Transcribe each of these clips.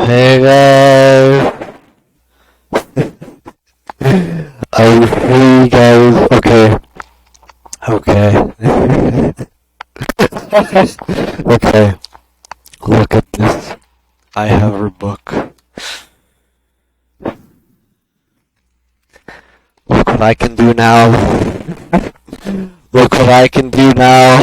Hey guys! I'm free guys, okay. Okay. Okay. Look at this. I have her book. Look what I can do now. Look what I can do now.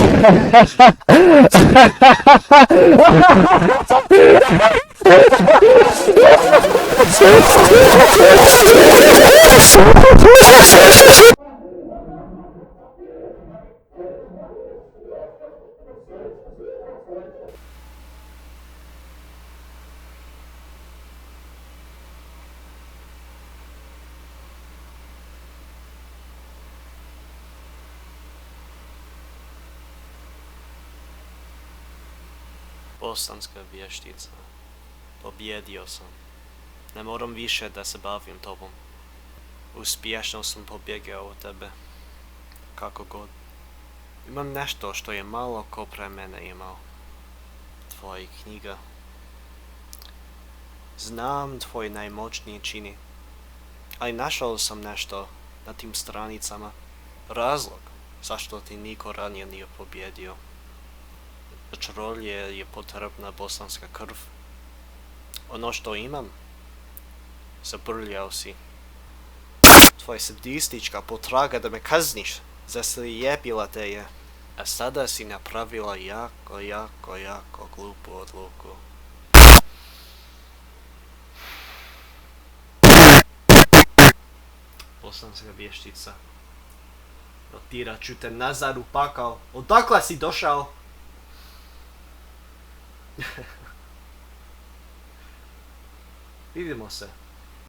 Bosanska vještica. Pobjedio sam. Ne moram više da se bavim tobom. Uspješno sam pobjegao od tebe. Kako god. Imam nešto što je malo ko pre mene imao. Tvoja knjiga. Znam tvoj najmoćniji čini. Ali našao sam nešto na tim stranicama. Razlog zašto ti niko ranije nije pobjedio. Za čarolije je potrebna bosanska krv. Ono što imam, zabrljao si. Tvoja sadistička potraga da me kazniš, zaslijepila te je. A sada si napravila jako glupu odluku. Bosanska vještica. Rotirat ću te nazad u pakao. Odakle si došao? Vidimo se.